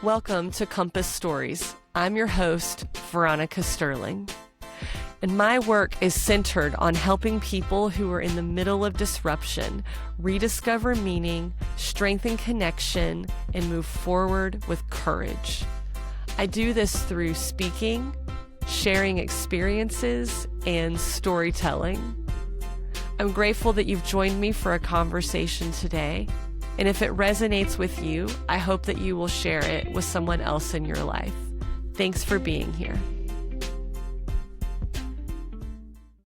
Welcome to Compass Stories. I'm your host, Veronica Sterling. And my work is centered on helping people who are in the middle of disruption rediscover meaning, strengthen connection, and move forward with courage. I do this through speaking, sharing experiences, and storytelling. I'm grateful that you've joined me for a conversation today. And if it resonates with you, I hope that you will share it with someone else in your life. Thanks for being here.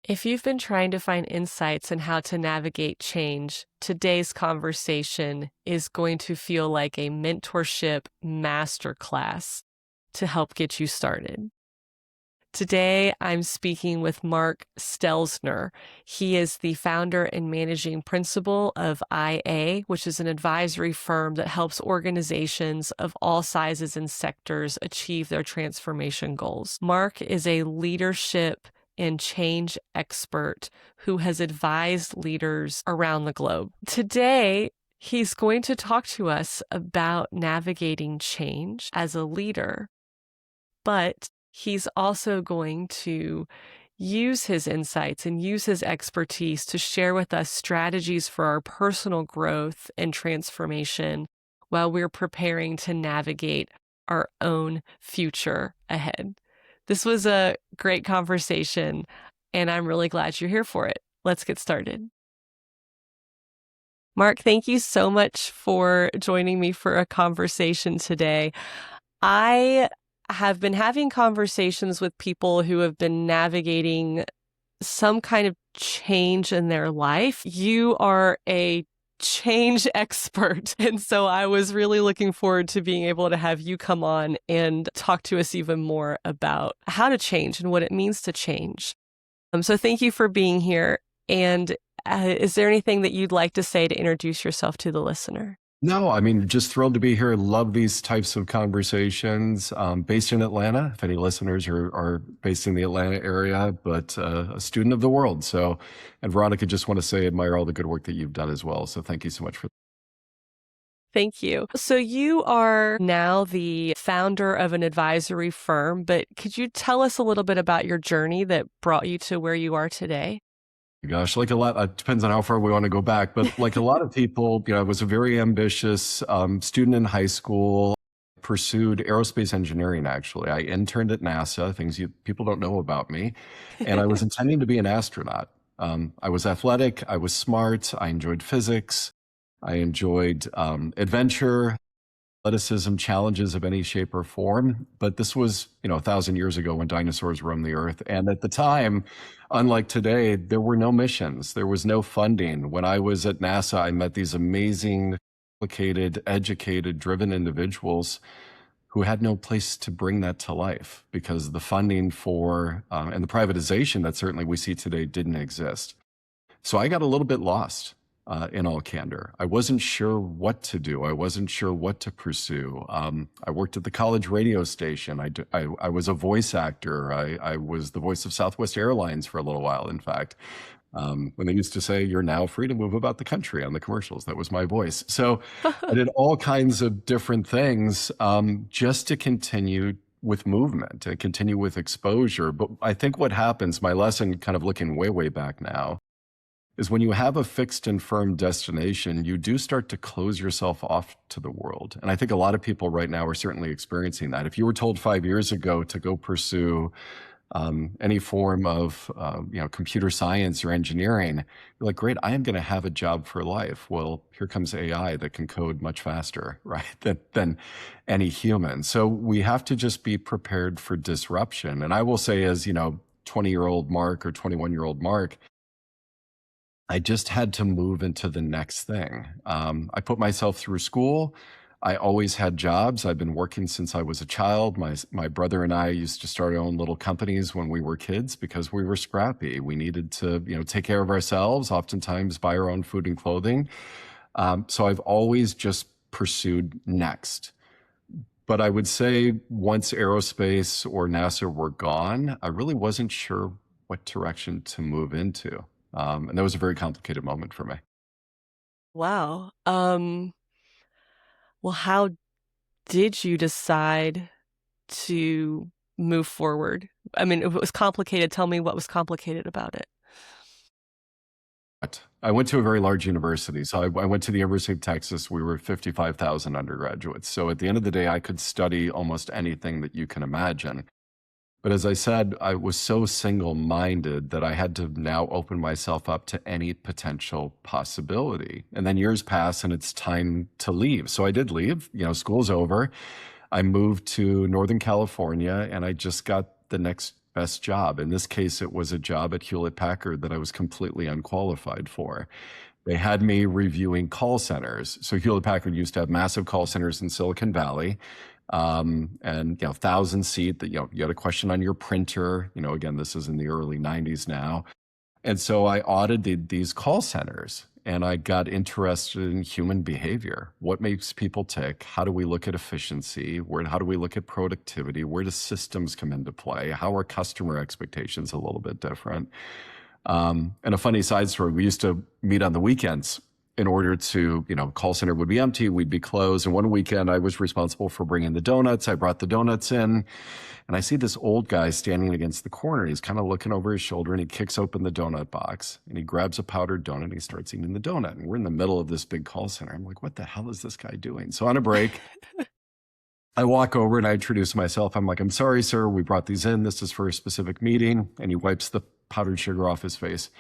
If you've been trying to find insights on how to navigate change, today's conversation is going to feel like a mentorship masterclass to help get you started. Today, I'm speaking with Mark Stelzner. He is the founder and managing principal of IA, which is an advisory firm that helps organizations of all sizes and sectors achieve their transformation goals. Mark is a leadership and change expert who has advised leaders around the globe. Today, he's going to talk to us about navigating change as a leader, but he's also going to use his insights and use his expertise to share with us strategies for our personal growth and transformation while we're preparing to navigate our own future ahead. This was a great conversation, and I'm really glad you're here for it. Let's get started. Mark, thank you so much for joining me for a conversation today. I have been having conversations with people who have been navigating some kind of change in their life. You are a change expert. And so I was really looking forward to being able to have you come on and talk to us even more about how to change and what it means to change. So thank you for being here. And is there anything that you'd like to say to introduce yourself to the listener? No, I mean, just thrilled to be here. Love these types of conversations. Based in Atlanta, if any listeners are based in the Atlanta area, but a student of the world. So, and Veronica, just want to say, admire all the good work that you've done as well. So thank you so much for that. Thank you. So you are now the founder of an advisory firm, but could you tell us a little bit about your journey that brought you to where you are today? Gosh, like a lot, it depends on how far we want to go back, but like a lot of people, I was a very ambitious student in high school, pursued aerospace engineering, actually. I interned at NASA, things people don't know about me, and I was intending to be an astronaut. I was athletic, I was smart, I enjoyed physics, I enjoyed adventure, athleticism, challenges of any shape or form. But this was, 1,000 years ago when dinosaurs roamed the earth. And at the time, unlike today, there were no missions. There was no funding. When I was at NASA, I met these amazing, complicated, educated, driven individuals who had no place to bring that to life because the funding for and the privatization that certainly we see today didn't exist. So I got a little bit lost. In all candor, I wasn't sure what to do. I wasn't sure what to pursue. I worked at the college radio station. I was a voice actor. I was the voice of Southwest Airlines for a little while, in fact. When they used to say, "You're now free to move about the country" on the commercials, that was my voice. So I did all kinds of different things just to continue with movement and continue with exposure. But I think what happens, my lesson kind of looking way, way back now, is when you have a fixed and firm destination, you do start to close yourself off to the world. And I think a lot of people right now are certainly experiencing that. If you were told 5 years ago to go pursue any form of computer science or engineering, you're like, great, I am going to have a job for life. Well, here comes AI that can code much faster, right, than any human. So we have to just be prepared for disruption. And I will say, as 20-year-old Mark or 21-year-old Mark, I just had to move into the next thing. I put myself through school. I always had jobs. I've been working since I was a child. My brother and I used to start our own little companies when we were kids because we were scrappy. We needed to, take care of ourselves, oftentimes buy our own food and clothing. So I've always just pursued next. But I would say once aerospace or NASA were gone, I really wasn't sure what direction to move into. And that was a very complicated moment for me. Wow. Well, how did you decide to move forward? I mean, if it was complicated, tell me what was complicated about it. I went to a very large university. So I went to the University of Texas. We were 55,000 undergraduates. So at the end of the day, I could study almost anything that you can imagine. But as I said, I was so single minded that I had to now open myself up to any potential possibility. And then years pass and it's time to leave. So I did leave, school's over. I moved to Northern California and I just got the next best job. In this case, it was a job at Hewlett Packard that I was completely unqualified for. They had me reviewing call centers. So Hewlett Packard used to have massive call centers in Silicon Valley, and 1,000 seat that you had a question on your printer. Again, this is in the early '90s now, and so I audited these call centers and I got interested in human behavior. What makes people tick? How do we look at efficiency? How do we look at productivity? Where do systems come into play? How are customer expectations a little bit different? And a funny side story, we used to meet on the weekends in order to, call center would be empty, we'd be closed. And one weekend I was responsible for bringing the donuts. I brought the donuts in and I see this old guy standing against the corner. He's kind of looking over his shoulder and he kicks open the donut box and he grabs a powdered donut and he starts eating the donut. And we're in the middle of this big call center. I'm like, what the hell is this guy doing? So on a break, I walk over and I introduce myself. I'm like, I'm sorry, sir, we brought these in. This is for a specific meeting. And he wipes the powdered sugar off his face.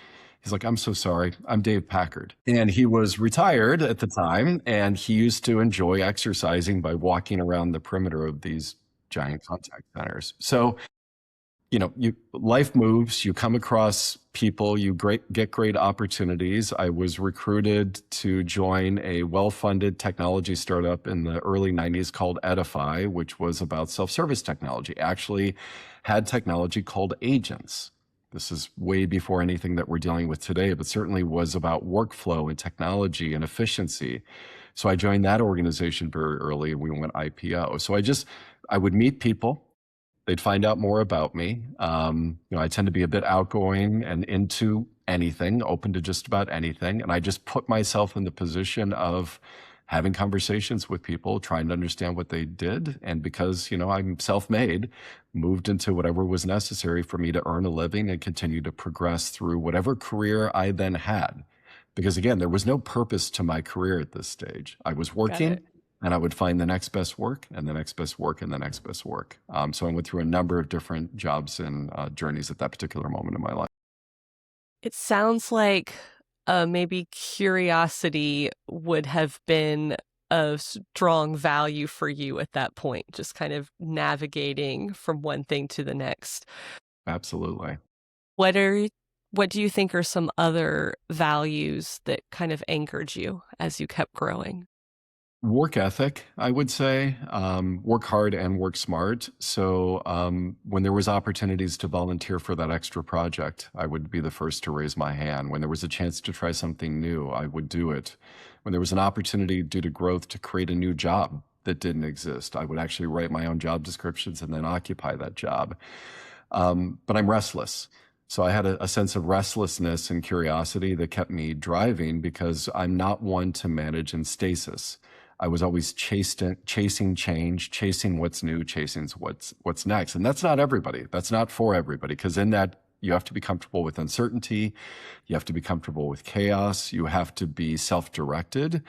He's like, I'm so sorry. I'm Dave Packard. And he was retired at the time. And he used to enjoy exercising by walking around the perimeter of these giant contact centers. So, life moves, you come across people, get great opportunities. I was recruited to join a well-funded technology startup in the early '90s called Edify, which was about self-service technology. Actually had technology called agents. This is way before anything that we're dealing with today, but certainly was about workflow and technology and efficiency. So I joined that organization very early and we went IPO. So I would meet people. They'd find out more about me. I tend to be a bit outgoing and into anything, open to just about anything. And I just put myself in the position of having conversations with people, trying to understand what they did. And because, I'm self-made, moved into whatever was necessary for me to earn a living and continue to progress through whatever career I then had. Because again, there was no purpose to my career at this stage. I was Got working it. and I would find the next best work and the next best work and the next best work. So I went through a number of different jobs and journeys at that particular moment in my life. It sounds like maybe curiosity would have been a strong value for you at that point, just kind of navigating from one thing to the next. Absolutely. What are what do you think are some other values that kind of anchored you as you kept growing? Work ethic, I would say, work hard and work smart. So when there was opportunities to volunteer for that extra project, I would be the first to raise my hand. When there was a chance to try something new, I would do it. When there was an opportunity due to growth to create a new job that didn't exist, I would actually write my own job descriptions and then occupy that job. But I'm restless. So I had a sense of restlessness and curiosity that kept me driving because I'm not one to manage in stasis. I was always chasing change, chasing what's new, chasing what's next. And that's not everybody. That's not for everybody, because in that, you have to be comfortable with uncertainty. You have to be comfortable with chaos. You have to be self-directed.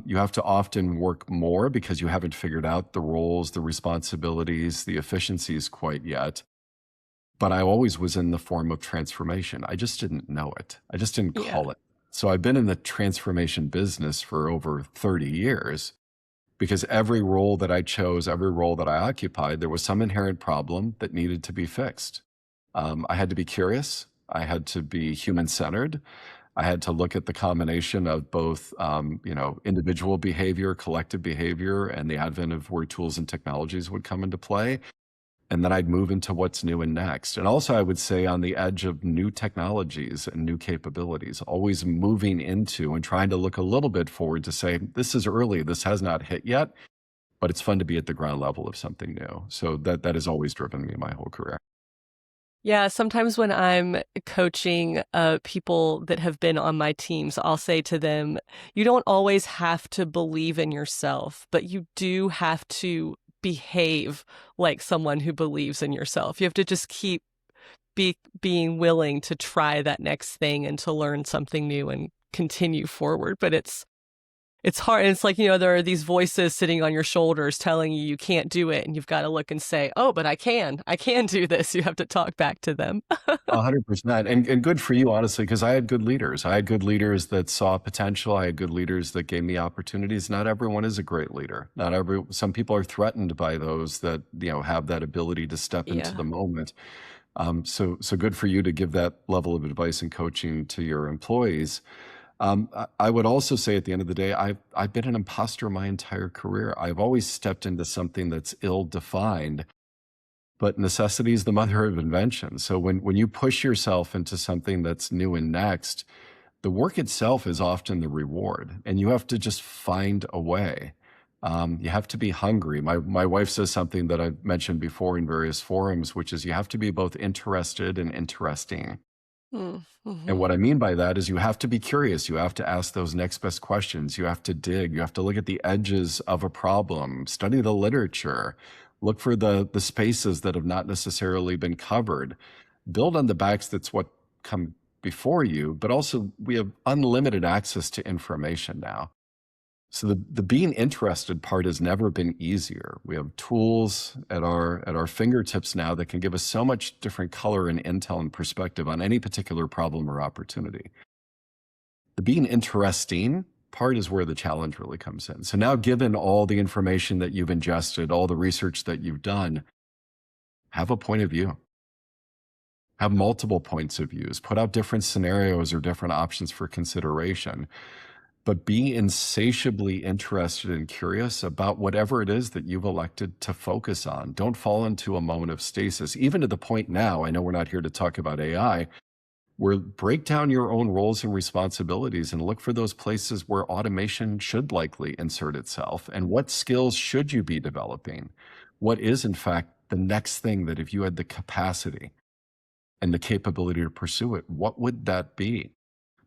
You have to often work more because you haven't figured out the roles, the responsibilities, the efficiencies quite yet. But I always was in the form of transformation. I just didn't know it. I just didn't Yeah. call it. So I've been in the transformation business for over 30 years because every role that I chose, every role that I occupied, there was some inherent problem that needed to be fixed. I had to be curious. I had to be human-centered. I had to look at the combination of both, individual behavior, collective behavior, and the advent of where tools and technologies would come into play. And then I'd move into what's new and next. And also, I would say on the edge of new technologies and new capabilities, always moving into and trying to look a little bit forward to say, this is early, this has not hit yet, but it's fun to be at the ground level of something new. So that has always driven me my whole career. Yeah, sometimes when I'm coaching people that have been on my teams, I'll say to them, you don't always have to believe in yourself, but you do have to behave like someone who believes in yourself. You have to just keep being willing to try that next thing and to learn something new and continue forward. But it's hard. It's like, there are these voices sitting on your shoulders telling you you can't do it. And you've got to look and say, oh, but I can do this. You have to talk back to them. 100%. And good for you, honestly, because I had good leaders. I had good leaders that saw potential. I had good leaders that gave me opportunities. Not everyone is a great leader. Some people are threatened by those that, have that ability to step into Yeah. the moment. So good for you to give that level of advice and coaching to your employees. I would also say at the end of the day, I've been an imposter my entire career. I've always stepped into something that's ill-defined, but necessity is the mother of invention. So when you push yourself into something that's new and next, the work itself is often the reward, and you have to just find a way. You have to be hungry. My wife says something that I've mentioned before in various forums, which is you have to be both interested and interesting. And Mm-hmm. what I mean by that is you have to be curious. You have to ask those next best questions. You have to dig. You have to look at the edges of a problem, study the literature, look for the spaces that have not necessarily been covered, build on the backs that's what come before you, but also we have unlimited access to information now. So the being interested part has never been easier. We have tools at our fingertips now that can give us so much different color and intel and perspective on any particular problem or opportunity. The being interesting part is where the challenge really comes in. So now, given all the information that you've ingested, all the research that you've done, have a point of view. Have multiple points of views. Put out different scenarios or different options for consideration. But be insatiably interested and curious about whatever it is that you've elected to focus on. Don't fall into a moment of stasis, even to the point now, I know we're not here to talk about AI, where break down your own roles and responsibilities and look for those places where automation should likely insert itself. And what skills should you be developing? What is, in fact, the next thing that if you had the capacity and the capability to pursue it, what would that be?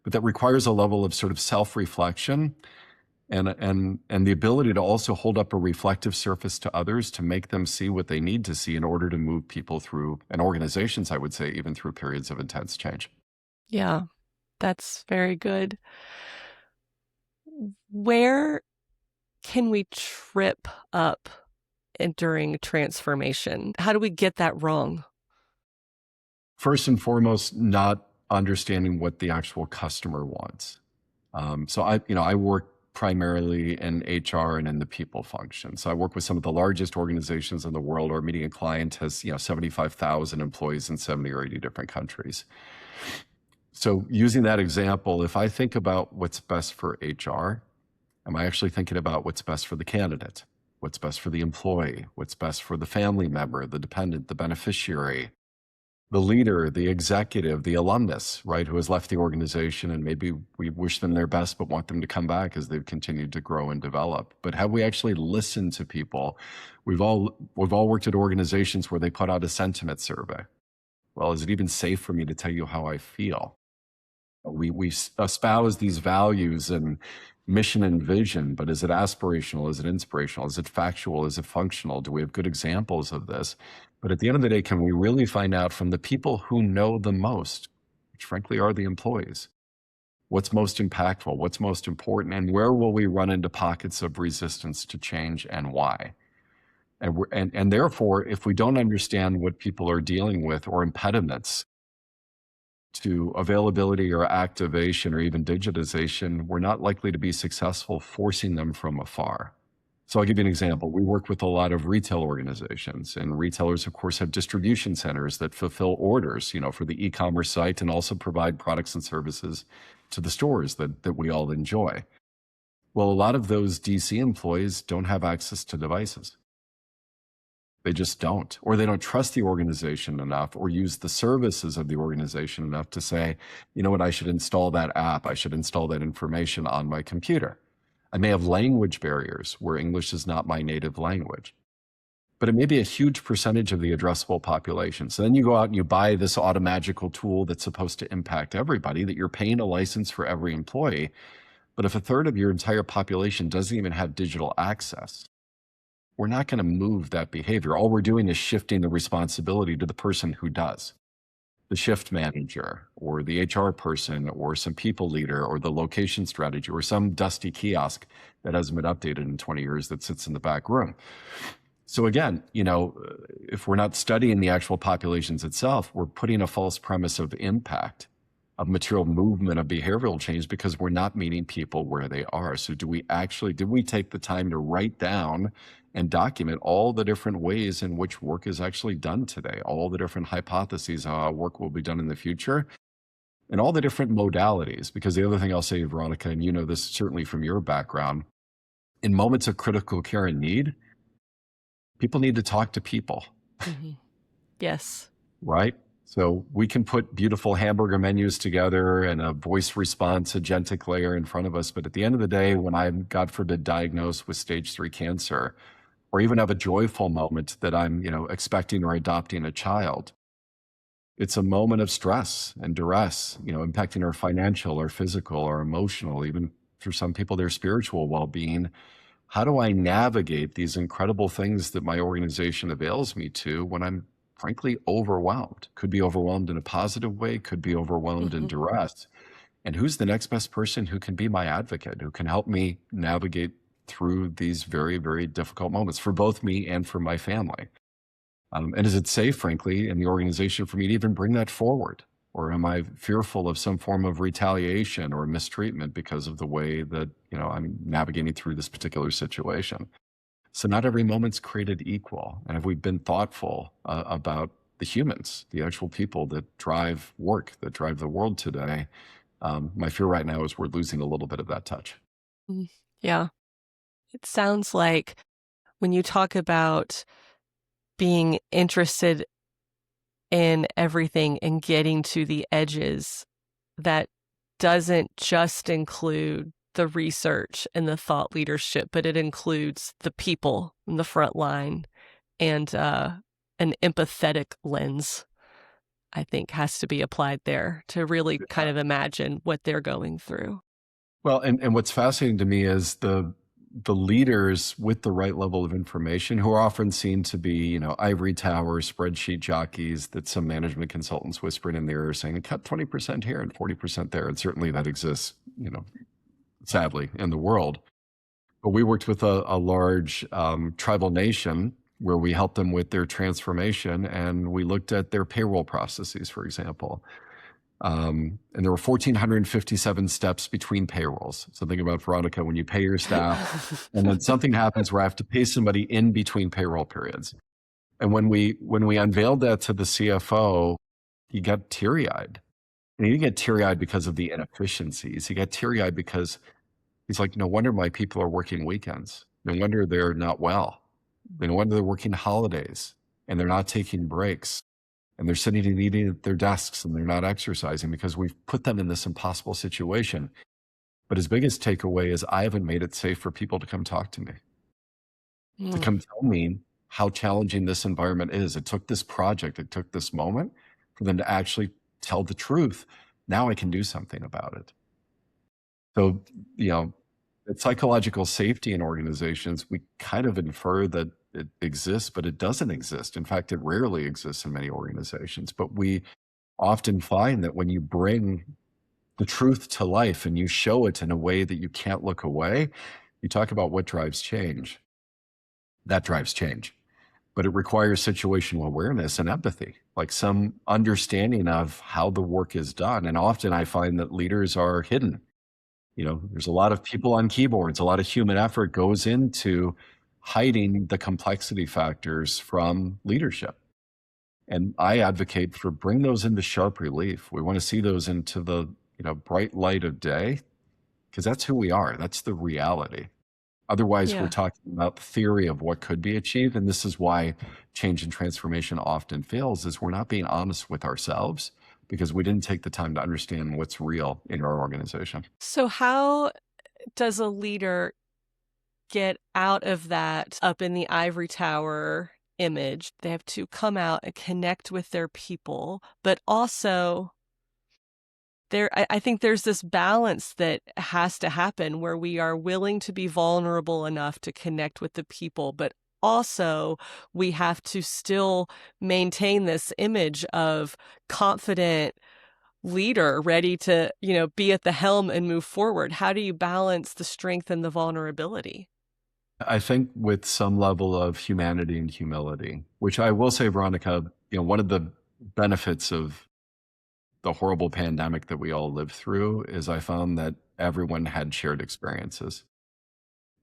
But that requires a level of sort of self-reflection and the ability to also hold up a reflective surface to others to make them see what they need to see in order to move people through, and organizations, I would say, even through periods of intense change. Yeah, that's very good. Where can we trip up during transformation? How do we get that wrong? First and foremost, not understanding what the actual customer wants. So I work primarily in HR and in the people function. So I work with some of the largest organizations in the world. Our median client has 75,000 employees in 70 or 80 different countries. So using that example, if I think about what's best for HR, am I actually thinking about what's best for the candidate? What's best for the employee? What's best for the family member, the dependent, the beneficiary? The leader, the executive, the alumnus, right, who has left the organization, and maybe we wish them their best, but want them to come back as they've continued to grow and develop. But have we actually listened to people? We've all worked at organizations where they put out a sentiment survey. Well, is it even safe for me to tell you how I feel? We espouse these values and mission and vision, but is it aspirational? Is it inspirational? Is it factual? Is it functional? Do we have good examples of this? But at the end of the day, can we really find out from the people who know the most, which frankly are the employees, what's most impactful, what's most important, and where will we run into pockets of resistance to change and why? And therefore, if we don't understand what people are dealing with or impediments to availability or activation or even digitization, we're not likely to be successful forcing them from afar. So I'll give you an example. We work with a lot of retail organizations, and retailers, of course, have distribution centers that fulfill orders, for the e-commerce site and also provide products and services to the stores that we all enjoy. Well, a lot of those DC employees don't have access to devices. They just don't, or they don't trust the organization enough or use the services of the organization enough to say, you know what, I should install that app. I should install that information on my computer. I may have language barriers where English is not my native language. but it may be a huge percentage of the addressable population. So then you go out and you buy this automagical tool that's supposed to impact everybody, that you're paying a license for every employee. But if a third of your entire population doesn't even have digital access, we're not going to move that behavior. All we're doing is shifting the responsibility to the person who does, the shift manager or the HR person or some people leader or the location strategy or some dusty kiosk that hasn't been updated in 20 years that sits in the back room. So again, if we're not studying the actual populations itself, we're putting a false premise of impact, of material movement, of behavioral change, because we're not meeting people where they are. So did we take the time to write down and document all the different ways in which work is actually done today, all the different hypotheses on how work will be done in the future, and all the different modalities? Because the other thing I'll say, Veronica, and you know this certainly from your background, in moments of critical care and need, people need to talk to people. Mm-hmm. Yes. Right? So we can put beautiful hamburger menus together and a voice response agentic layer in front of us. But at the end of the day, when I'm, God forbid, diagnosed with stage 3 cancer, or even have a joyful moment that I'm, expecting or adopting a child, it's a moment of stress and duress, impacting our financial or physical or emotional, even for some people, their spiritual well-being. How do I navigate these incredible things that my organization avails me to when I'm frankly overwhelmed? Could be overwhelmed in a positive way, could be overwhelmed in duress. And who's the next best person who can be my advocate, who can help me navigate through these very, very difficult moments for both me and for my family? And is it safe, frankly, in the organization for me to even bring that forward? Or am I fearful of some form of retaliation or mistreatment because of the way that, I'm navigating through this particular situation? So not every moment's created equal. And have we been thoughtful about the humans, the actual people that drive work, that drive the world today? My fear right now is we're losing a little bit of that touch. Yeah. It sounds like when you talk about being interested in everything and getting to the edges, that doesn't just include the research and the thought leadership, but it includes the people in the front line, and an empathetic lens, I think, has to be applied there to really kind of imagine what they're going through. Well, and what's fascinating to me is the leaders with the right level of information, who are often seen to be, ivory tower spreadsheet jockeys that some management consultants whispering in their ear saying, cut 20% here and 40% there. And certainly that exists, sadly, in the world. But we worked with a large tribal nation where we helped them with their transformation, and we looked at their payroll processes, for example. And there were 1,457 steps between payrolls. So think about, Veronica, when you pay your staff and then something happens where I have to pay somebody in between payroll periods. And when we unveiled that to the CFO, he got teary-eyed. And he didn't get teary-eyed because of the inefficiencies. He got teary-eyed because he's like, no wonder my people are working weekends. No wonder they're not well. No wonder they're working holidays and they're not taking breaks. And they're sitting and eating at their desks and they're not exercising because we've put them in this impossible situation. But his biggest takeaway is, I haven't made it safe for people to come talk to me, to come tell me how challenging this environment is. It took this project, it took this moment for them to actually tell the truth. Now I can do something about it. So, psychological safety in organizations, we kind of infer that it exists, but it doesn't exist. In fact, it rarely exists in many organizations. But we often find that when you bring the truth to life and you show it in a way that you can't look away, you talk about what drives change. That drives change. But it requires situational awareness and empathy, like some understanding of how the work is done. And often I find that leaders are hidden. There's a lot of people on keyboards, a lot of human effort goes into hiding the complexity factors from leadership. And I advocate for bring those into sharp relief. We want to see those into the bright light of day, because that's who we are. That's the reality. Otherwise, we're talking about the theory of what could be achieved. And this is why change and transformation often fails, is we're not being honest with ourselves because we didn't take the time to understand what's real in our organization. So how does a leader get out of that up in the ivory tower image. They have to come out and connect with their people, but also I think there's this balance that has to happen where we are willing to be vulnerable enough to connect with the people, but also we have to still maintain this image of confident leader ready to, be at the helm and move forward. How do you balance the strength and the vulnerability? I think with some level of humanity and humility, which I will say, Veronica, one of the benefits of the horrible pandemic that we all lived through is I found that everyone had shared experiences.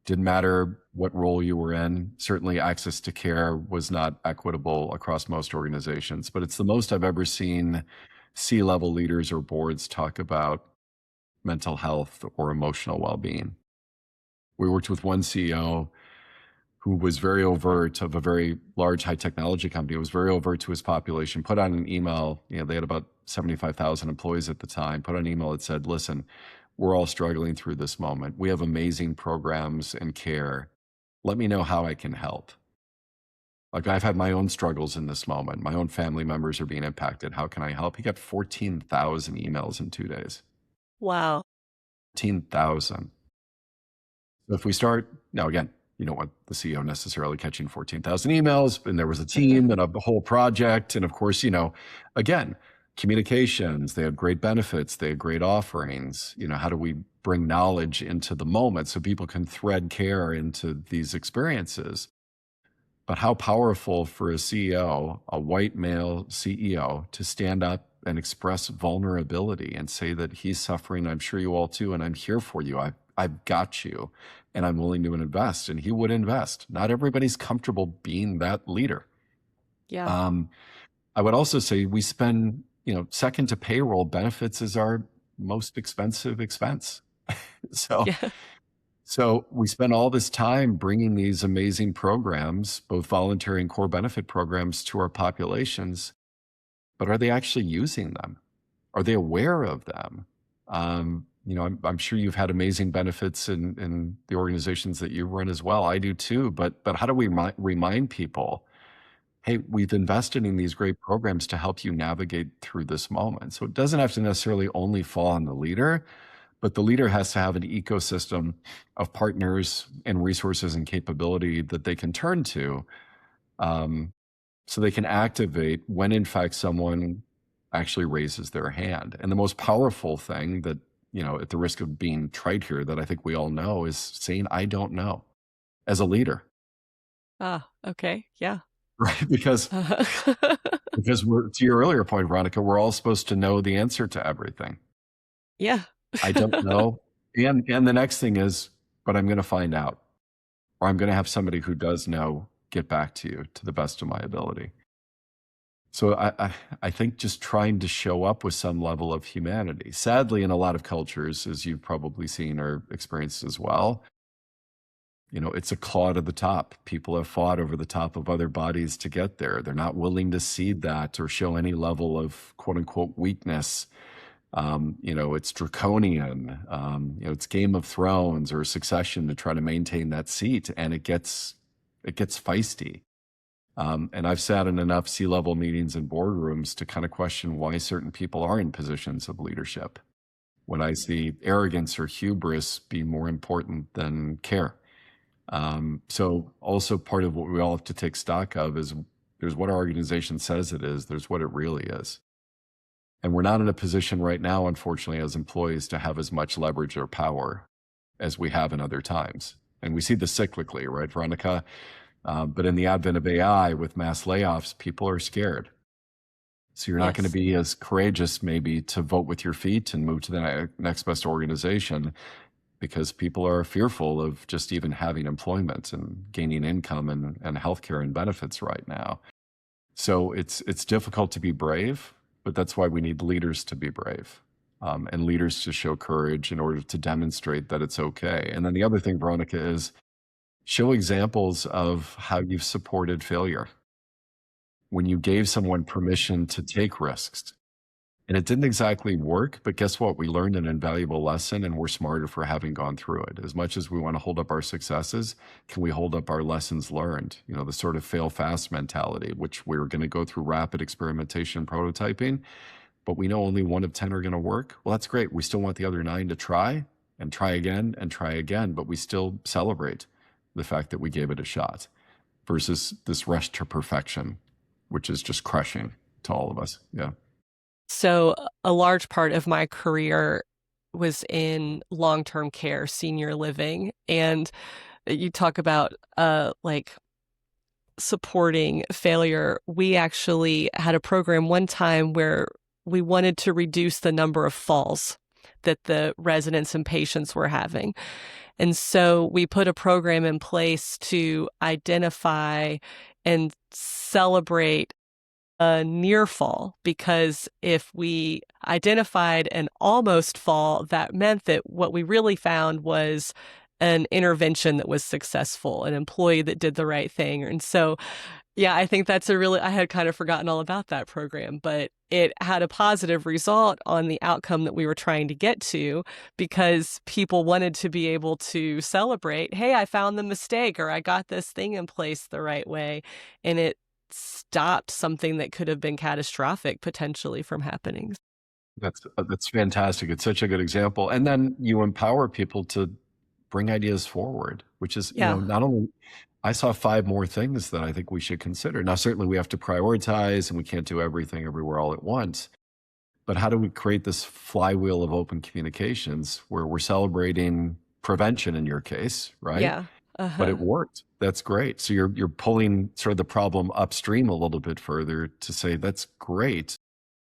Didn't matter what role you were in. Certainly, access to care was not equitable across most organizations, but it's the most I've ever seen C-level leaders or boards talk about mental health or emotional well-being. We worked with one CEO who was very overt of a very large high technology company, was very overt to his population, put out an email, they had about 75,000 employees at the time, put out an email that said, listen, we're all struggling through this moment. We have amazing programs and care. Let me know how I can help. Like I've had my own struggles in this moment. My own family members are being impacted. How can I help? He got 14,000 emails in 2 days. Wow. 14,000. So if we start, now again, you don't want the CEO necessarily catching 14,000 emails, and there was a team and a whole project. And of course, again, communications, they had great benefits, they had great offerings. How do we bring knowledge into the moment so people can thread care into these experiences? But how powerful for a CEO, a white male CEO, to stand up and express vulnerability and say that he's suffering. I'm sure you all too, and I'm here for you. I've got you, and I'm willing to invest. And he would invest. Not everybody's comfortable being that leader. Yeah. I would also say we spend, second to payroll, benefits is our most expensive expense. So Yeah. so we spend all this time bringing these amazing programs, both voluntary and core benefit programs, to our populations, but are they actually using them? Are they aware of them? I'm sure you've had amazing benefits in the organizations that you run as well. I do too. But how do we remind people, hey, we've invested in these great programs to help you navigate through this moment. So it doesn't have to necessarily only fall on the leader, but the leader has to have an ecosystem of partners and resources and capability that they can turn to, so they can activate when in fact someone actually raises their hand. And the most powerful thing that, at the risk of being trite here, that I think we all know is saying, I don't know, as a leader, Ah, okay. Yeah. right? Because we're, to your earlier point, Veronica, we're all supposed to know the answer to everything. Yeah. I don't know. And the next thing is, but I'm going to find out, or I'm going to have somebody who does know get back to you to the best of my ability. So I think just trying to show up with some level of humanity. Sadly, in a lot of cultures, as you've probably seen or experienced as well, it's a claw to the top. People have fought over the top of other bodies to get there. They're not willing to cede that or show any level of quote unquote weakness. It's draconian. It's Game of Thrones or Succession to try to maintain that seat, and it gets feisty. And I've sat in enough C-level meetings and boardrooms to kind of question why certain people are in positions of leadership. When I see arrogance or hubris be more important than care. So also part of what we all have to take stock of is there's what our organization says it is, there's what it really is. And we're not in a position right now, unfortunately, as employees to have as much leverage or power as we have in other times. And we see this cyclically, right, Veronica? But in the advent of AI with mass layoffs, people are scared. So you're not going to Yes. be as courageous maybe to vote with your feet and move to the next best organization because people are fearful of just even having employment and gaining income and healthcare and benefits right now. So it's difficult to be brave, but that's why we need leaders to be brave, and leaders to show courage in order to demonstrate that it's okay. And then the other thing, Veronica, is show examples of how you've supported failure. When you gave someone permission to take risks, And it didn't exactly work, but guess what? We learned an invaluable lesson and we're smarter for having gone through it. As much as we want to hold up our successes, can we hold up our lessons learned? You know, the sort of fail fast mentality, which we're going to go through rapid experimentation prototyping, but we know only 1 of 10 are going to work. Well, that's great. We still want the other 9 to try and try again and try again, but we still celebrate the fact that we gave it a shot versus this rush to perfection, which is just crushing to all of us. Yeah. So a large part of my career was in long-term care, senior living, and you talk about like supporting failure. We actually had a program one time where we wanted to reduce the number of falls that the residents and patients were having. And so we put a program in place to identify and celebrate a near fall, because if we identified an almost fall, that meant that what we really found was an intervention that was successful, an employee that did the right thing. And so, yeah, I think that's I had kind of forgotten all about that program, but it had a positive result on the outcome that we were trying to get to, because people wanted to be able to celebrate, hey, I found the mistake, or I got this thing in place the right way. And it stopped something that could have been catastrophic potentially from happening. That's fantastic. It's such a good example. And then you empower people to bring ideas forward, which is, you know, Yeah. not only I saw 5 more things that I think we should consider. Now, certainly we have to prioritize and we can't do everything everywhere all at once. But how do we create this flywheel of open communications where we're celebrating prevention in your case, right? Yeah. But Uh-huh. it worked. That's great. So you're pulling sort of the problem upstream a little bit further to say that's great.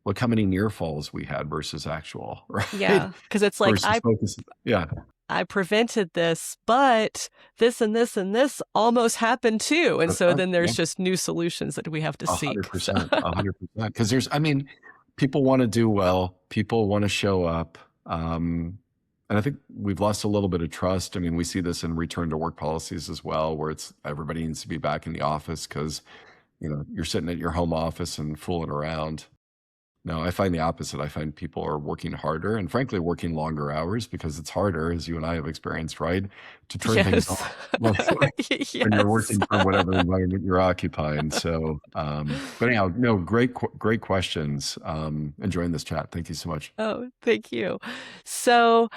Look how many near falls we had versus actual, right? Yeah. Because it's like Versus focus. Yeah, I prevented this, but this and this and this almost happened too. And that's so right. then Yeah, there's just new solutions that we have to seek. So 100%, 100%. Because there's, I mean, people want to do well. People want to show up. And I think we've lost a little bit of trust. I mean, we see this in return to work policies as well, where it's everybody needs to be back in the office because, you know, you're sitting at your home office and fooling around. No, I find the opposite. I find people are working harder and frankly working longer hours because it's harder, as you and I have experienced, right, to turn things yes. on when when you're Yes. working from whatever environment you're occupying. So, but anyhow, no, great questions. Enjoying this chat. Thank you so much. Oh, thank you. So,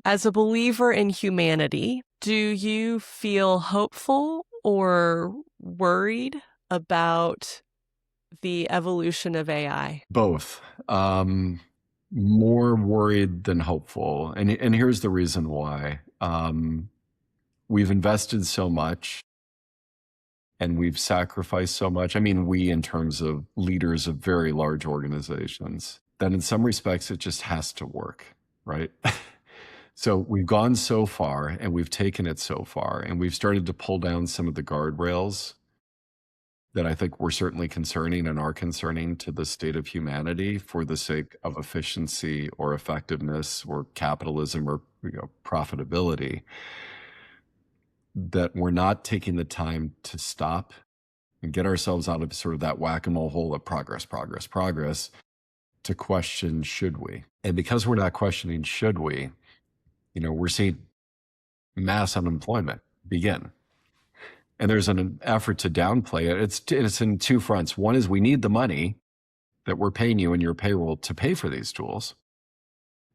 as a believer in humanity, do you feel hopeful or worried about the evolution of AI? Both. More worried than hopeful, and here's the reason why. We've invested so much and we've sacrificed so much. I mean, we, in terms of leaders of very large organizations, that in some respects it just has to work, right? So we've gone so far and we've taken it so far and we've started to pull down some of the guardrails that I think were certainly concerning and are concerning to the state of humanity for the sake of efficiency or effectiveness or capitalism or, you know, profitability, that we're not taking the time to stop and get ourselves out of sort of that whack-a-mole hole of progress to question, should we? And because we're not questioning, should we, you know, we're seeing mass unemployment begin. And there's an effort to downplay it. It's in 2 fronts. One is we need the money that we're paying you in your payroll to pay for these tools.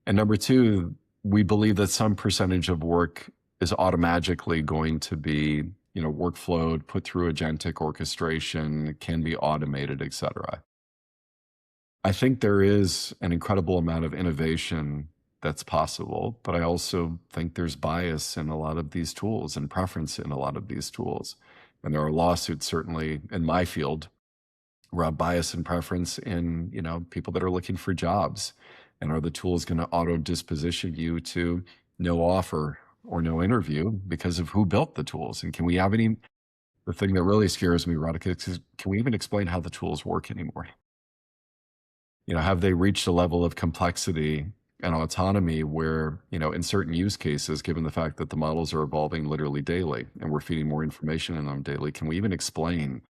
And number 2, we believe that some percentage of work is automatically going to be, you know, workflowed, put through agentic orchestration, can be automated, et cetera. I think there is an incredible amount of innovation that's possible, but I also think there's bias in a lot of these tools and preference in a lot of these tools. And there are lawsuits certainly in my field around bias and preference in, you know, people that are looking for jobs. And are the tools going to auto disposition you to no offer or no interview because of who built the tools? And can we have any, the thing that really scares me, Radhika, is can we even explain how the tools work anymore? You know, have they reached a level of complexity and autonomy where, you know, in certain use cases, given the fact that the models are evolving literally daily and we're feeding more information in them daily, can we even explain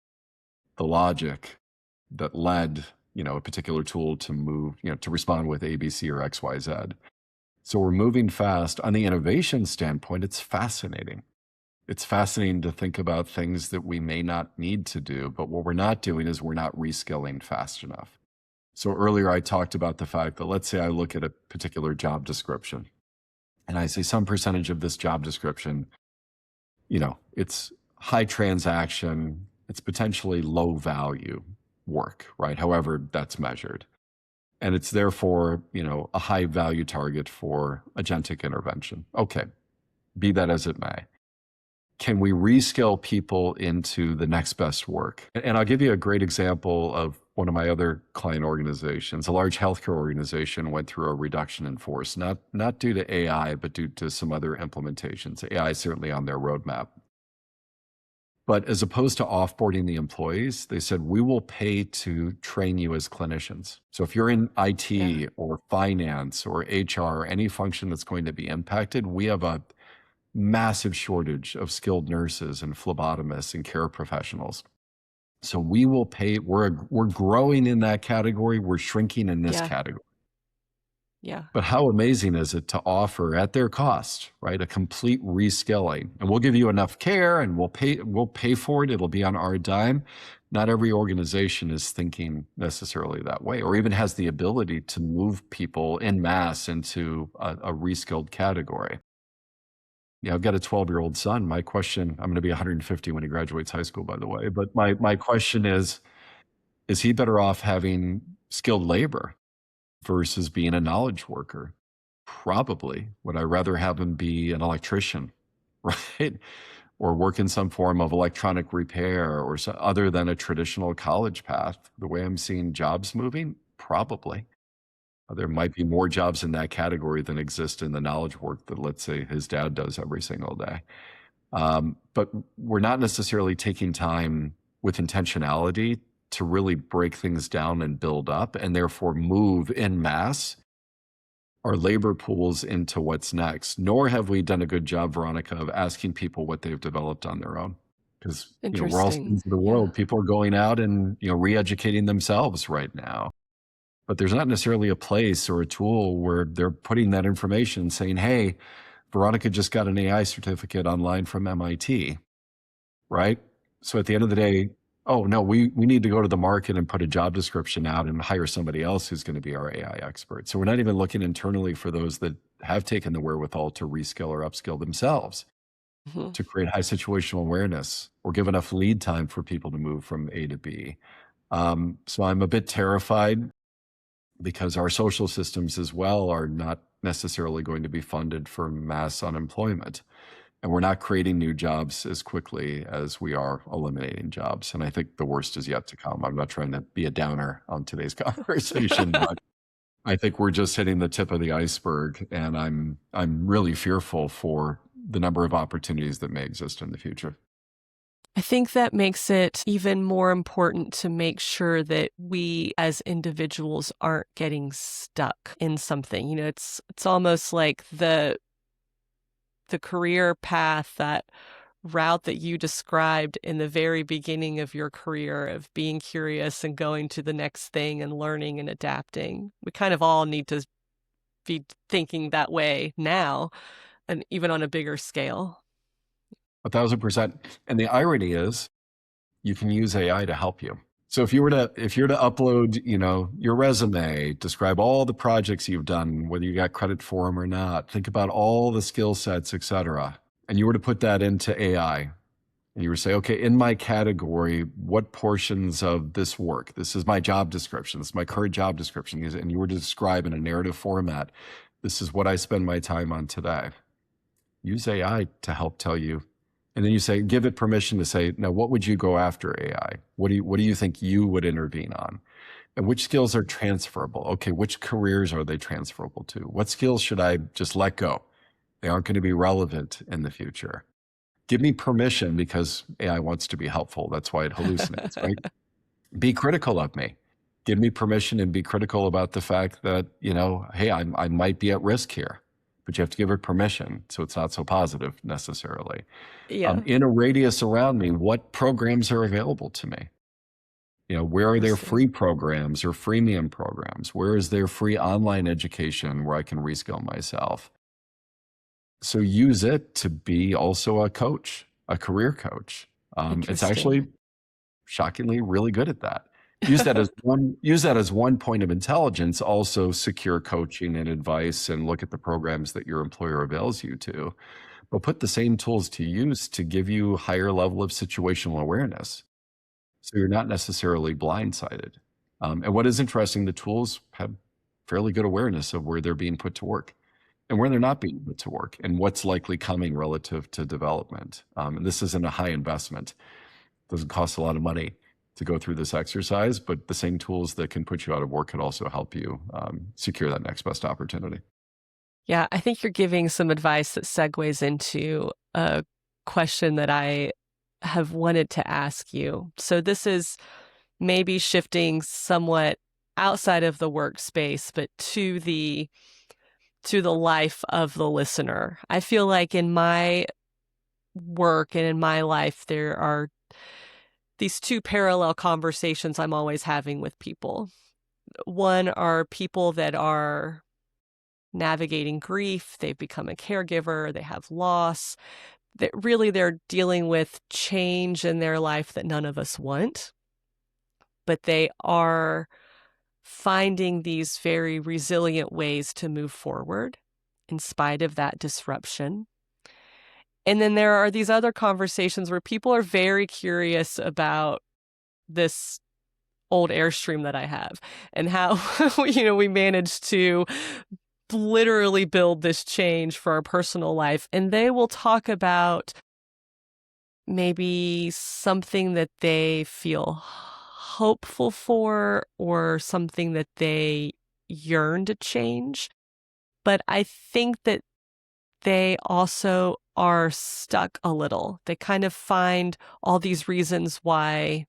the logic that led a particular tool to move, to respond with A, B, C, or X, Y, Z. So we're moving fast. On the innovation standpoint, it's fascinating. It's fascinating to think about things that we may not need to do, but what we're not doing is we're not reskilling fast enough. So earlier I talked about the fact that, let's say I look at a particular job description and I say some percentage of this job description, it's high transaction, it's potentially low value work, right? However that's measured. And it's therefore, a high value target for agentic intervention. Okay, be that as it may. Can we reskill people into the next best work? And I'll give you a great example of one of my other client organizations. A large healthcare organization went through a reduction in force, not due to AI, but due to some other implementations. AI is certainly on their roadmap. But as opposed to offboarding the employees, they said, we will pay to train you as clinicians. So if you're in IT Yeah. or finance or HR, or any function that's going to be impacted, we have a massive shortage of skilled nurses and phlebotomists and care professionals. So we will pay, we're growing in that category, we're shrinking in this Yeah. category. Yeah. But how amazing is it to offer at their cost, right, a complete reskilling? And we'll give you enough care and we'll pay for it. It'll be on our dime. Not every organization is thinking necessarily that way, or even has the ability to move people en masse into a reskilled category. I've got a 12-year-old son. My question, I'm going to be 150 when he graduates high school, by the way. But my question is he better off having skilled labor versus being a knowledge worker? Probably. Would I rather have him be an electrician, right? Or work in some form of electronic repair or other than a traditional college path? The way I'm seeing jobs moving, probably. There might be more jobs in that category than exist in the knowledge work that, let's say, his dad does every single day. But we're not necessarily taking time with intentionality to really break things down and build up, and therefore move en masse our labor pools into what's next. Nor have we done a good job, Veronica, of asking people what they've developed on their own. Because we're all Interesting. citizens of the Yeah. world. People are going out and re-educating themselves right now. But there's not necessarily a place or a tool where they're putting that information saying, hey, Veronica just got an AI certificate online from MIT, right? So at the end of the day, oh no, we need to go to the market and put a job description out and hire somebody else who's going to be our AI expert. So we're not even looking internally for those that have taken the wherewithal to reskill or upskill themselves, Mhm. to create high situational awareness or give enough lead time for people to move from A to B. So I'm a bit terrified because our social systems as well are not necessarily going to be funded for mass unemployment. And we're not creating new jobs as quickly as we are eliminating jobs. And I think the worst is yet to come. I'm not trying to be a downer on today's conversation, but I think we're just hitting the tip of the iceberg. And I'm really fearful for the number of opportunities that may exist in the future. I think that makes it even more important to make sure that we as individuals aren't getting stuck in something. It's almost like the career path, that route that you described in the very beginning of your career of being curious and going to the next thing and learning and adapting. We kind of all need to be thinking that way now, and even on a bigger scale. 1,000%. And the irony is you can use AI to help you. So if you were to upload, your resume, describe all the projects you've done, whether you got credit for them or not, think about all the skill sets, et cetera, and you were to put that into AI, and you were to say, okay, in my category, what portions of this work, this is my job description, this is my current job description, and you were to describe in a narrative format, this is what I spend my time on today. Use AI to help tell you. And then you say, give it permission to say, now, what would you go after AI? What do you think you would intervene on? And which skills are transferable? Okay, which careers are they transferable to? What skills should I just let go? They aren't going to be relevant in the future. Give me permission, because AI wants to be helpful. That's why it hallucinates, right? Be critical of me. Give me permission and be critical about the fact that, hey, I might be at risk here, but you have to give it permission. So it's not so positive necessarily. Yeah. In a radius around me, what programs are available to me? Where are there Interesting. free programs or freemium programs? Where is there free online education where I can reskill myself? So use it to be also a coach, a career coach. It's Interesting. actually shockingly really good at that. Use that as one point of intelligence. Also secure coaching and advice, and look at the programs that your employer avails you to. But put the same tools to use to give you higher level of situational awareness, so you're not necessarily blindsided. And what is interesting, the tools have fairly good awareness of where they're being put to work and where they're not being put to work, and what's likely coming relative to development. And this isn't a high investment. It doesn't cost a lot of money to go through this exercise, but the same tools that can put you out of work could also help you secure that next best opportunity. Yeah, I think you're giving some advice that segues into a question that I have wanted to ask you. So this is maybe shifting somewhat outside of the workspace, but to the life of the listener. I feel like in my work and in my life, there are these two parallel conversations I'm always having with people. One are people that are navigating grief, they've become a caregiver, they have loss. That really they're dealing with change in their life that none of us want, but they are finding these very resilient ways to move forward in spite of that disruption. And then there are these other conversations where people are very curious about this old Airstream that I have and how we managed to literally build this change for our personal life. And they will talk about maybe something that they feel hopeful for or something that they yearn to change. But I think that they also are stuck a little. They kind of find all these reasons why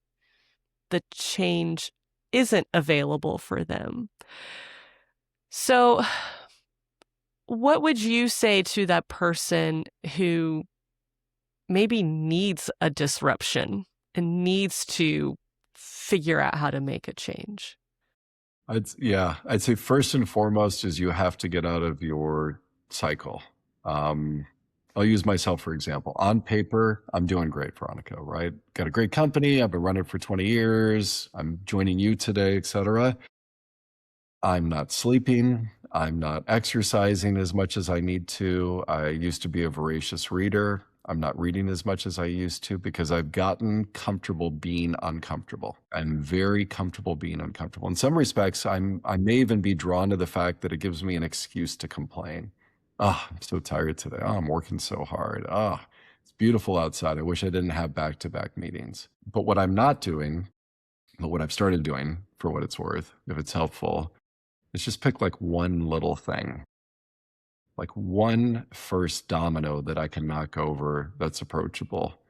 the change isn't available for them. So, what would you say to that person who maybe needs a disruption and needs to figure out how to make a change? I'd say first and foremost is you have to get out of your cycle. Um, I'll use myself for example. On paper, I'm doing great, Veronica, right? Got a great company. I've been running for 20 years. I'm joining you today, etc. I'm not sleeping. I'm not exercising as much as I need to. I used to be a voracious reader. I'm not reading as much as I used to because I've gotten comfortable being uncomfortable. I'm very comfortable being uncomfortable. In some respects, I may even be drawn to the fact that it gives me an excuse to complain. Oh, I'm so tired today. Oh, I'm working so hard. Oh, it's beautiful outside. I wish I didn't have back-to-back meetings. But what I'm not doing, but what I've started doing, for what it's worth, if it's helpful, is just pick like one little thing, like one first domino that I can knock over that's approachable.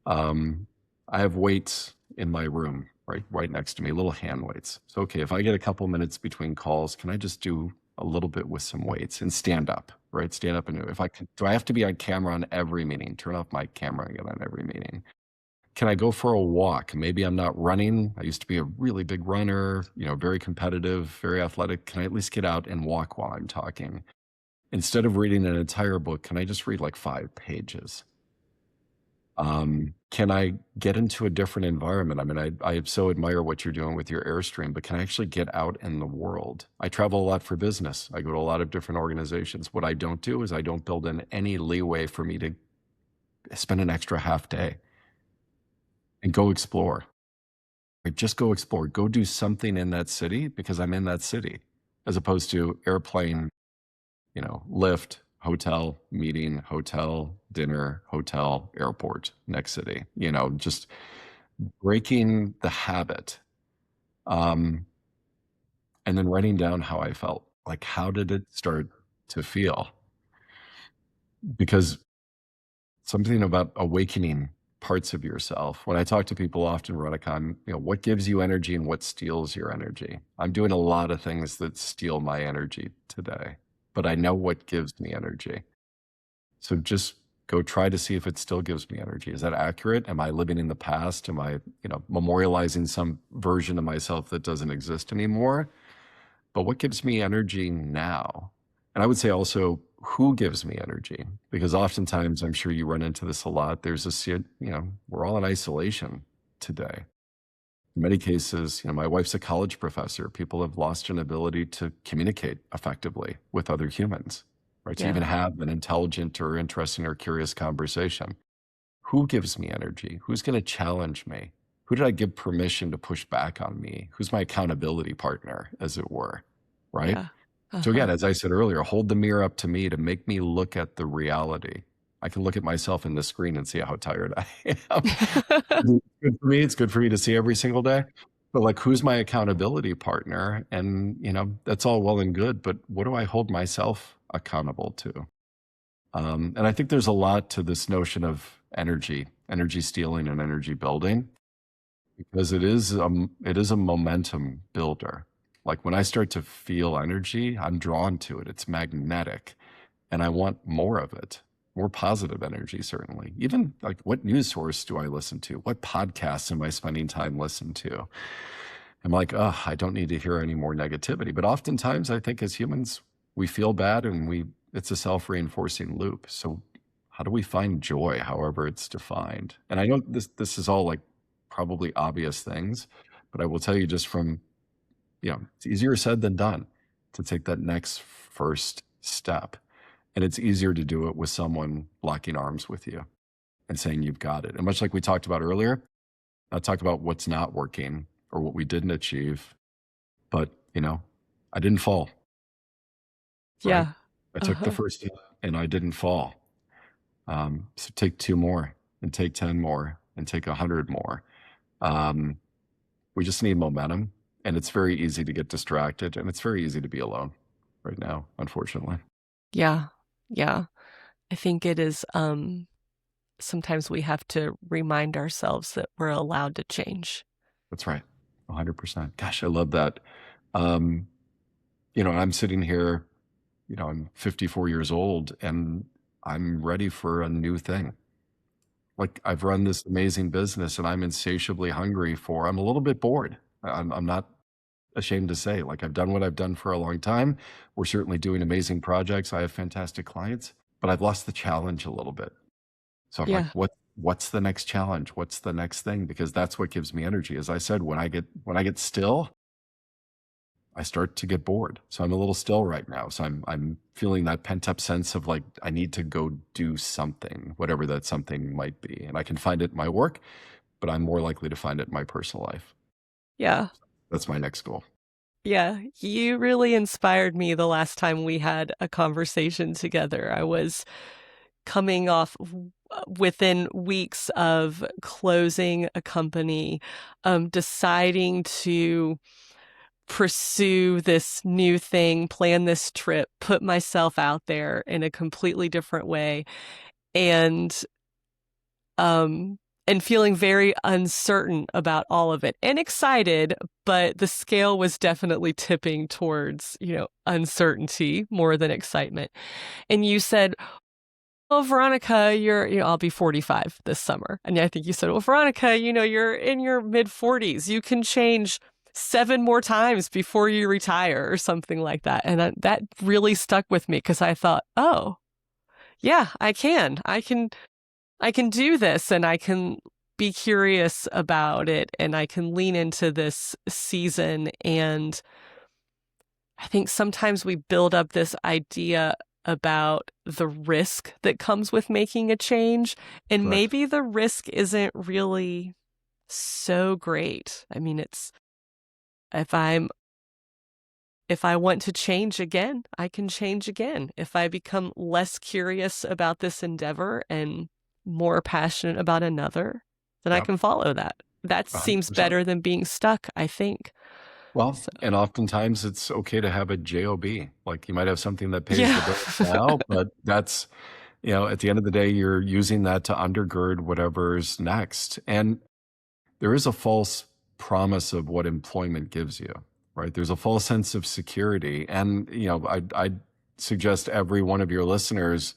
Um, I have weights in my room, right next to me, little hand weights. So, okay, if I get a couple minutes between calls, can I just do a little bit with some weights and stand up, right? Stand up and do. If I can, do I have to be on camera on every meeting? Turn off my camera again on every meeting. Can I go for a walk? Maybe I'm not running. I used to be a really big runner, very competitive, very athletic. Can I at least get out and walk while I'm talking? Instead of reading an entire book, can I just read like 5 pages? Can I get into a different environment? I mean, I so admire what you're doing with your Airstream, but can I actually get out in the world? I travel a lot for business. I go to a lot of different organizations. What I don't do is I don't build in any leeway for me to spend an extra half day and go explore. Just go explore, go do something in that city because I'm in that city, as opposed to airplane, lift, hotel, meeting, hotel, dinner, hotel, airport, next city, just breaking the habit. And then writing down how I felt. Like, how did it start to feel? Because something about awakening parts of yourself. When I talk to people often, Veronica, what gives you energy and what steals your energy? I'm doing a lot of things that steal my energy today, but I know what gives me energy. So just go try to see if it still gives me energy. Is that accurate? Am I living in the past? Am I, memorializing some version of myself that doesn't exist anymore? But what gives me energy now? And I would say also, who gives me energy? Because oftentimes, I'm sure you run into this a lot. There's this, we're all in isolation today. In many cases, my wife's a college professor. People have lost an ability to communicate effectively with other humans, right? To even Yeah. have an intelligent or interesting or curious conversation. Who gives me energy? Who's going to challenge me? Who did I give permission to push back on me? Who's my accountability partner, as it were, right? Yeah. So again, Uh-huh. as I said earlier, hold the mirror up to me to make me look at the reality. I can look at myself in the screen and see how tired I am. It's good for me. It's good for me to see every single day. But like, who's my accountability partner? And, that's all well and good, but what do I hold myself accountable to? And I think there's a lot to this notion of energy stealing and energy building, because it is a momentum builder. Like when I start to feel energy, I'm drawn to it. It's magnetic, and I want more of it, more positive energy, certainly. Even like, what news source do I listen to? What podcasts am I spending time listening to? I'm like, oh, I don't need to hear any more negativity. But oftentimes, I think as humans, we feel bad, and it's a self-reinforcing loop. So how do we find joy, however it's defined? And I know this is all like probably obvious things, but I will tell you, just from, it's easier said than done to take that next first step. And it's easier to do it with someone locking arms with you and saying you've got it. And much like we talked about earlier, I talked about what's not working or what we didn't achieve, but I didn't fall, right? Yeah. I took the Uh-huh. first step and I didn't fall. So take two more, and take 10 more, and take 100 more. Um, we just need momentum, and it's very easy to get distracted, and it's very easy to be alone right now, unfortunately. Yeah. Yeah. I think it is, sometimes we have to remind ourselves that we're allowed to change. That's right. 100%. Gosh, I love that. Um, I'm sitting here, I'm 54 years old, and I'm ready for a new thing. Like, I've run this amazing business, and I'm insatiably hungry I'm a little bit bored. I'm not ashamed to say, like, I've done what I've done for a long time. We're certainly doing amazing projects. I have fantastic clients, but I've lost the challenge a little bit. So I'm like, Yeah. what's the next challenge? What's the next thing? Because that's what gives me energy. As I said, when I get still, I start to get bored. So I'm a little still right now. So I'm feeling that pent up sense of like, I need to go do something, whatever that something might be. And I can find it in my work, but I'm more likely to find it in my personal life. Yeah. That's my next goal. Yeah. You really inspired me the last time we had a conversation together. I was coming off within weeks of closing a company, deciding to pursue this new thing, plan this trip, put myself out there in a completely different way, and um and feeling very uncertain about all of it and excited, but the scale was definitely tipping towards, uncertainty more than excitement. And you said, well, Veronica, I'll be 45 this summer. And I think you said, well, Veronica, you're in your mid 40s. You can change 7 more times before you retire or something like that. And that really stuck with me because I thought, oh, yeah, I can do this, and I can be curious about it, and I can lean into this season. And I think sometimes we build up this idea about the risk that comes with making a change, and Correct. maybe the risk isn't really so great. I mean, it's if I'm if I want to change again, I can change again. If I become less curious about this endeavor and more passionate about another, then I Yep. can follow that. That seems 100%. better than being stuck, I think. Well, So, and oftentimes it's okay to have a job. Like, you might have something that pays yeah. the bills now, but that's, at the end of the day, you're using that to undergird whatever's next. And there is a false promise of what employment gives you, right? There's a false sense of security. And, I'd suggest every one of your listeners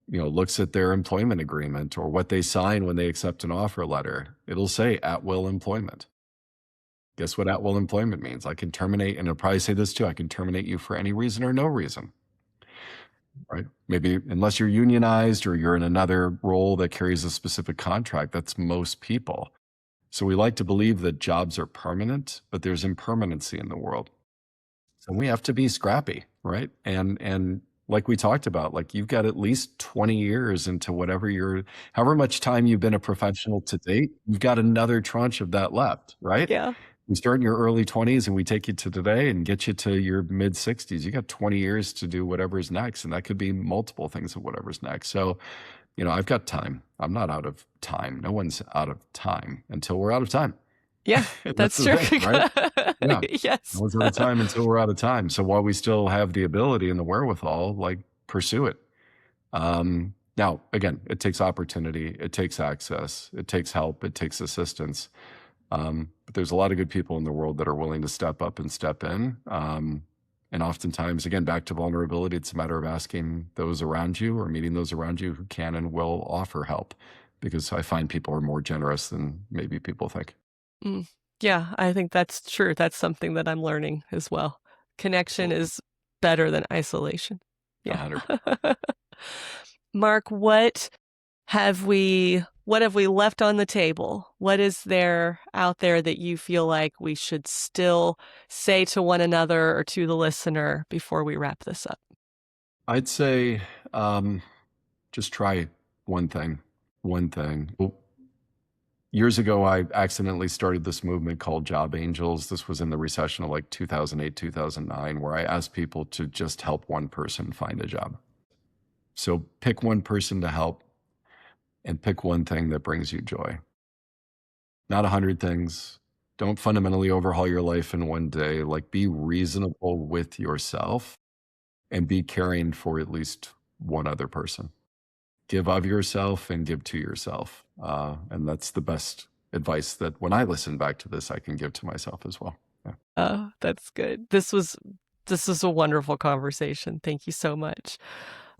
looks at their employment agreement or what they sign when they accept an offer letter, it'll say at-will employment. Guess what at-will employment means? I can terminate, and it'll probably say this too, I can terminate you for any reason or no reason, right? Maybe unless you're unionized or you're in another role that carries a specific contract, that's most people. So we like to believe that jobs are permanent, but there's impermanency in the world. So we have to be scrappy, right? And like we talked about, like you've got at least 20 years into however much time you've been a professional to date, you've got another tranche of that left, right? Yeah. You start in your early 20s and we take you to today and get you to your mid 60s. You got 20 years to do whatever's next. And that could be multiple things of whatever's next. So, I've got time. I'm not out of time. No one's out of time until we're out of time. Yeah, that's the true. thing, right? Yeah. Yes. No one's out of time until we're out of time. So while we still have the ability and the wherewithal, like pursue it. Now, again, it takes opportunity, it takes access, it takes help, it takes assistance. But there's a lot of good people in the world that are willing to step up and step in. And oftentimes, again, back to vulnerability, it's a matter of asking those around you or meeting those around you who can and will offer help, because I find people are more generous than maybe people think. Yeah, I think that's true. That's something that I'm learning as well. Connection Absolutely. is better than isolation. Yeah. 100%. Mark, what have we left on the table? What is there out there that you feel like we should still say to one another or to the listener before we wrap this up? I'd say just try one thing. Years ago, I accidentally started this movement called Job Angels. This was in the recession of like 2008, 2009, where I asked people to just help one person find a job. So pick one person to help and pick one thing that brings you joy. Not 100 things. Don't fundamentally overhaul your life in one day. Like, be reasonable with yourself and be caring for at least one other person. Give of yourself and give to yourself. And that's the best advice that when I listen back to this, I can give to myself as well. Yeah. Oh, that's good. This was a wonderful conversation. Thank you so much.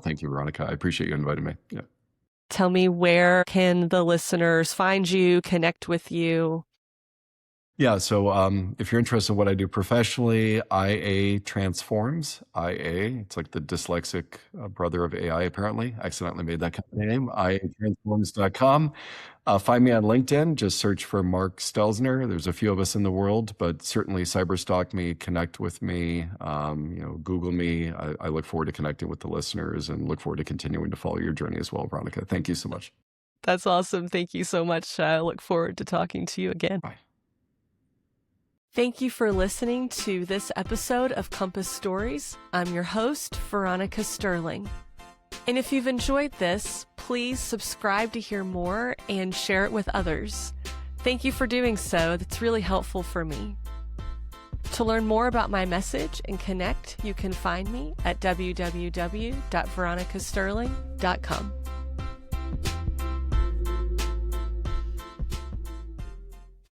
Thank you, Veronica. I appreciate you inviting me. Yeah. Tell me, where can the listeners find you, connect with you? Yeah. So if you're interested in what I do professionally, IA Transforms. IA, it's like the dyslexic brother of AI, apparently. I accidentally made that company name. IATransforms.com. Find me on LinkedIn. Just search for Mark Stelzner. There's a few of us in the world, but certainly cyberstalk me, connect with me, Google me. I look forward to connecting with the listeners and look forward to continuing to follow your journey as well, Veronica. Thank you so much. That's awesome. Thank you so much. I look forward to talking to you again. Bye. Thank you for listening to this episode of Compass Stories. I'm your host, Veronica Sterling. And if you've enjoyed this, please subscribe to hear more and share it with others. Thank you for doing so. That's really helpful for me. To learn more about my message and connect, you can find me at www.veronicasterling.com.